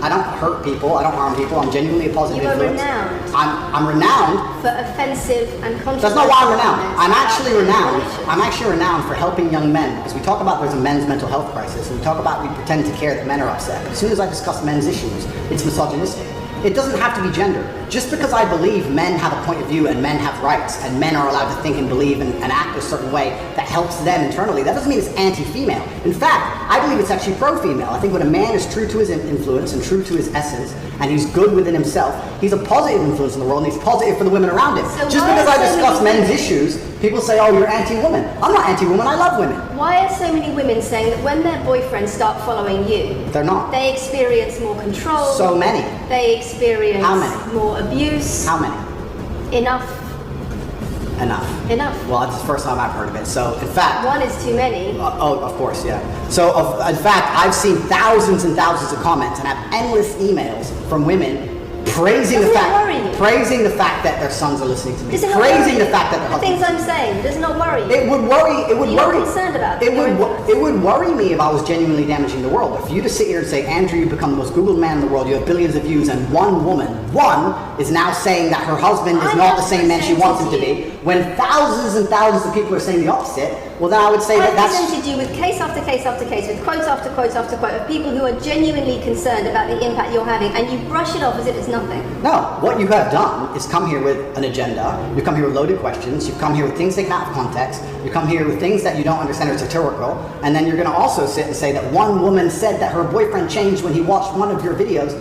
I don't hurt people. I don't harm people. I'm genuinely a positive influence. You are renowned. I'm renowned for offensive and controversial. That's not why I'm renowned. I'm actually renowned. Relations. I'm actually renowned for helping young men, because we talk about there's a men's mental health crisis, and we talk about we pretend to care that men are upset. But as soon as I discuss men's issues, it's misogynistic. It doesn't have to be gender. Just because I believe men have a point of view and men have rights and men are allowed to think and believe and act a certain way that helps them internally, that doesn't mean it's anti-female. In fact, I believe it's actually pro-female. I think when a man is true to his influence and true to his essence and he's good within himself, he's a positive influence in the world and he's positive for the women around him. So just because I discuss men's issues, people say, oh, you're anti-woman. I'm not anti-woman, I love women. Why are so many women saying that when their boyfriends start following you, they're not. They experience more control? So many. They experience How many? more abuse? How many? Enough. Well, it's the first time I've heard of it. So, in fact... One is too many. Of course, yeah. So, in fact, I've seen thousands and thousands of comments and have endless emails from women praising the fact that their sons are listening to me, praising the fact that their things I'm saying does not worry you. It would worry. It would You're worry. Not concerned about it. It would worry me if I was genuinely damaging the world. But for you to sit here and say, Andrew, you become the most Googled man in the world, you have billions of views, and one woman is now saying that her husband is not the same man she wants him to be, when thousands and thousands of people are saying the opposite, well then I would say that's... I presented you with case after case after case, with quote after quote after quote of people who are genuinely concerned about the impact you're having, and you brush it off as if it's nothing. No, what you have done is come here with an agenda, you come here with loaded questions, you come here with things taken out of context, you come here with things that you don't understand are satirical, and then you're going to also sit and say that one woman said that her boyfriend changed when he watched one of your videos,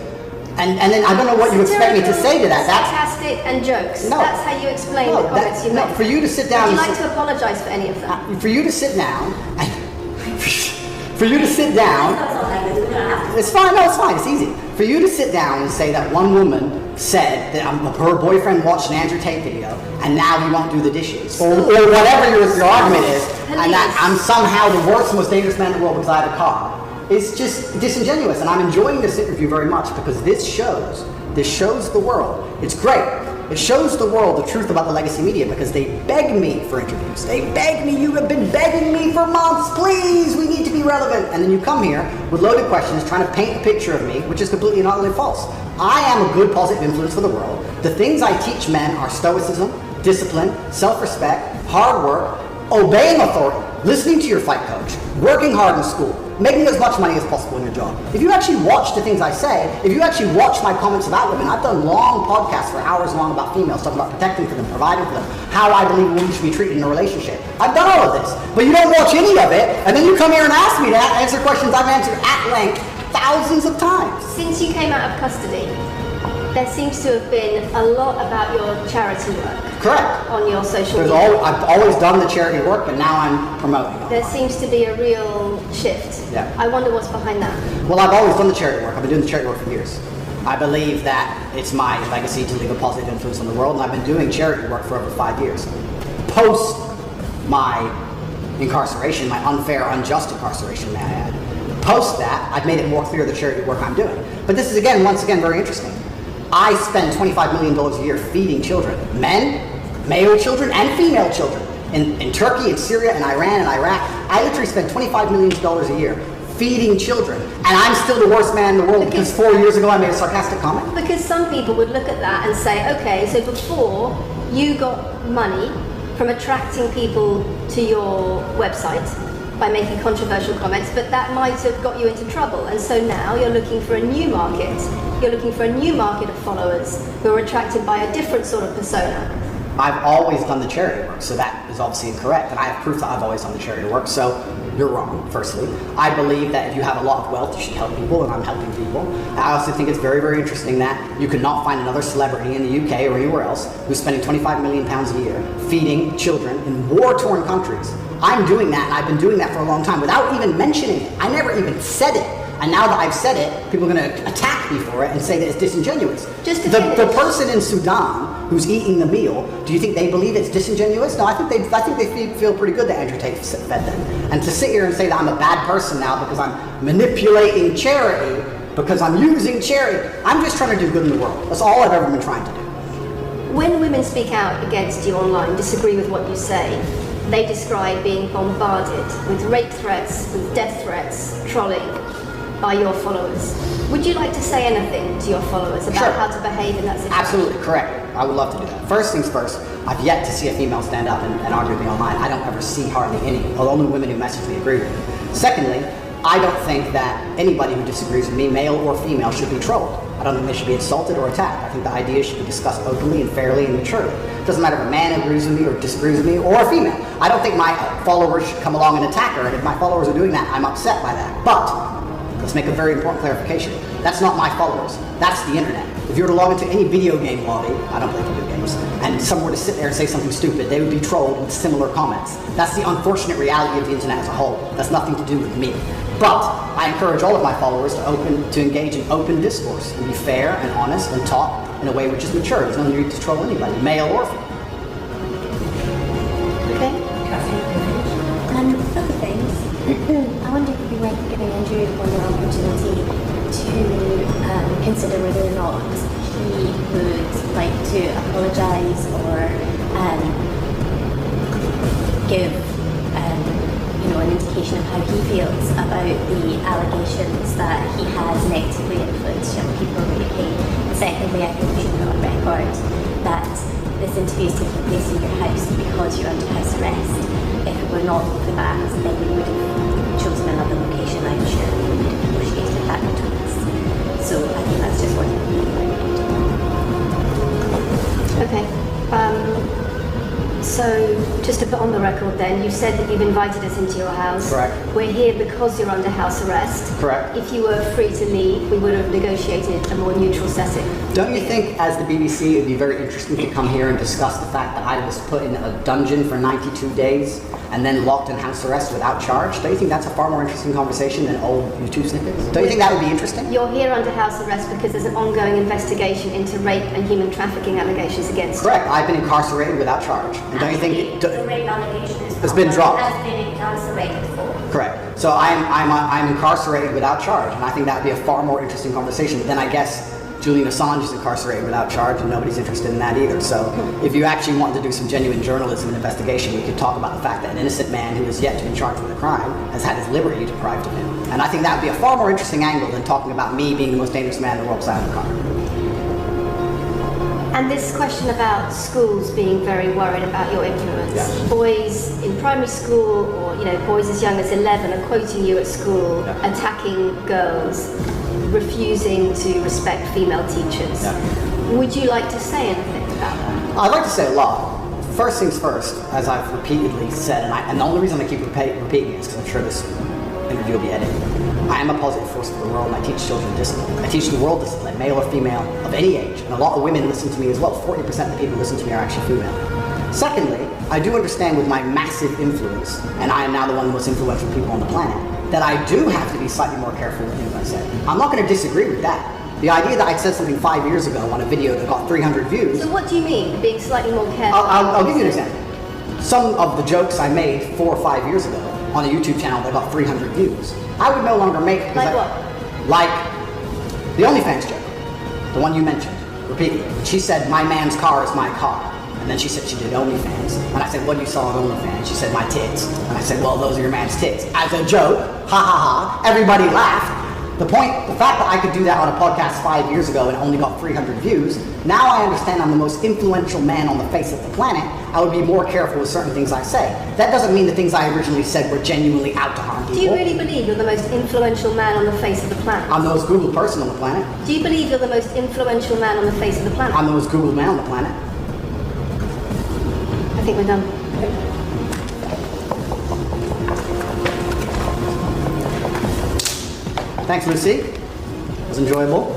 and then I don't know what you expect me to say to that. Sarcastic and jokes. No. That's how you explain the comments you make. For you to sit down... Would you like to apologise for any of that? For you to sit down... For you to sit down... It's fine, no, it's fine, it's easy. For you to sit down and say that one woman said that her boyfriend watched an Andrew Tate video and now he won't do the dishes, or whatever your argument is, and that I'm somehow the worst, most dangerous man in the world because I have a car. It's just disingenuous, and I'm enjoying this interview very much because this shows the world. It's great. It shows the world the truth about the legacy media because they beg me for interviews. They beg me, you have been begging me for months, please, we need to be relevant. And then you come here with loaded questions trying to paint a picture of me, which is completely and utterly false. I am a good positive influence for the world. The things I teach men are stoicism, discipline, self-respect, hard work, obeying authority, listening to your fight coach, working hard in school, making as much money as possible in your job. If you actually watch the things I say, if you actually watch my comments about women, I've done long podcasts for hours long about females, talking about protecting for them, providing for them, how I believe women should be treated in a relationship. I've done all of this, but you don't watch any of it, and then you come here and ask me to answer questions I've answered at length thousands of times. Since you came out of custody, there seems to have been a lot about your charity work. Correct. On your social media. I've always done the charity work, but now I'm promoting it. There seems to be a real shift. Yeah. I wonder what's behind that. Well, I've always done the charity work. I've been doing the charity work for years. I believe that it's my legacy to leave a positive influence on the world, and I've been doing charity work for over 5 years. Post my incarceration, my unfair, unjust incarceration, may I add. Post that, I've made it more clear the charity work I'm doing. But this is, once again, very interesting. I spend $25 million a year feeding children, men, male children, and female children. In Turkey, in Syria, in Iran, and Iraq, I literally spend $25 million a year feeding children. And I'm still the worst man in the world because 4 years ago I made a sarcastic comment. Because some people would look at that and say, okay, so before you got money from attracting people to your website by making controversial comments, but that might have got you into trouble. And so now you're looking for a new market. You're looking for a new market of followers who are attracted by a different sort of persona. I've always done the charity work, so that is obviously incorrect. And I have proof that I've always done the charity work, so you're wrong, firstly. I believe that if you have a lot of wealth, you should help people, and I'm helping people. I also think it's very, very interesting that you cannot find another celebrity in the UK or anywhere else who's spending £25 million a year feeding children in war-torn countries. I'm doing that, and I've been doing that for a long time without even mentioning it. I never even said it. And now that I've said it, people are going to attack me for it and say that it's disingenuous. The person in Sudan who's eating the meal, do you think they believe it's disingenuous? No, I think they feel pretty good that Andrew Tate fed them. And to sit here and say that I'm a bad person now because I'm manipulating charity, because I'm using charity, I'm just trying to do good in the world. That's all I've ever been trying to do. When women speak out against you online, disagree with what you say, they describe being bombarded with rape threats, with death threats, trolling by your followers. Would you like to say anything to your followers about Sure. how to behave in that situation? Absolutely correct. I would love to do that. First things first, I've yet to see a female stand up and argue with me online. I don't ever see hardly any. The only women who message me agree with me. Secondly, I don't think that anybody who disagrees with me, male or female, should be trolled. I don't think they should be insulted or attacked. I think the ideas should be discussed openly and fairly and maturely. It doesn't matter if a man agrees with me or disagrees with me, or a female. I don't think my followers should come along and attack her, and if my followers are doing that, I'm upset by that. But let's make a very important clarification. That's not my followers. That's the internet. If you were to log into any video game lobby, I don't play video games, and someone were to sit there and say something stupid, they would be trolled with similar comments. That's the unfortunate reality of the internet as a whole. That's nothing to do with me. But I encourage all of my followers to engage in open discourse and be fair and honest and talk in a way which is mature. There's no need to troll anybody, male or female. Okay. Other things, I wonder if we were giving Andrew one more opportunity to consider whether or not he would like to apologise or give an indication of how he feels about the allegations that he has negatively influenced young people in the UK. And secondly, I think we should put on record that this interview is taking place in your house because you're under house arrest. If it were not for that, then we would have chosen another location. I'm sure we would have negotiated that between us. So I think that's just one thing. Okay. So, just to put on the record then, you said that you've invited us into your house. Correct. We're here because you're under house arrest. Correct. If you were free to leave, we would have negotiated a more neutral setting. Don't you think, as the BBC, it would be very interesting to come here and discuss the fact that I was put in a dungeon for 92 days and then locked in house arrest without charge? Don't you think that's a far more interesting conversation than old YouTube snippets? Don't you think that would be interesting? You're here under house arrest because there's an ongoing investigation into rape and human trafficking allegations against you. Correct. I've been incarcerated without charge. And don't you think the rape allegation it's been dropped? Has been incarcerated for. Correct. So I'm incarcerated without charge, and I think that would be a far more interesting conversation. But then I guess Julian Assange is incarcerated without charge, and nobody's interested in that either. So if you actually wanted to do some genuine journalism and investigation, we could talk about the fact that an innocent man who is yet to be charged with a crime has had his liberty deprived of him. And I think that would be a far more interesting angle than talking about me being the most dangerous man in the world beside the car. And this question about schools being very worried about your influence. Yeah. Boys in primary school, or boys as young as 11 are quoting you at school, Yeah. attacking girls, refusing to respect female teachers. Yeah. Would you like to say anything about that? I'd like to say a lot. First things first, as I've repeatedly said, and the only reason I keep repeating it is because I'm sure this interview will be edited. I am a positive force for the world, and I teach children discipline. I teach the world discipline, male or female, of any age. And a lot of women listen to me as well. 40% of the people who listen to me are actually female. Secondly, I do understand with my massive influence, and I am now the one of the most influential people on the planet, that I do have to be slightly more careful with things I say. I'm not going to disagree with that. The idea that I said something 5 years ago on a video that got 300 views... So what do you mean, being slightly more careful? I'll give you an example. Some of the jokes I made 4 or 5 years ago on a YouTube channel that got 300 views, I would no longer make... Like what? Like the OnlyFans joke, the one you mentioned repeatedly. She said, "My man's car is my car." And then she said she did OnlyFans. And I said, "What you saw on OnlyFans?" She said, "My tits." And I said, "Well, those are your man's tits." As a joke, ha ha ha, everybody laughed. The fact that I could do that on a podcast 5 years ago and only got 300 views, now I understand I'm the most influential man on the face of the planet. I would be more careful with certain things I say. That doesn't mean the things I originally said were genuinely out to harm people. Do you really believe you're the most influential man on the face of the planet? I'm the most Googled person on the planet. Do you believe you're the most influential man on the face of the planet? I'm the most Googled man on the planet. I think we're done. Thanks, Lucy. It was enjoyable.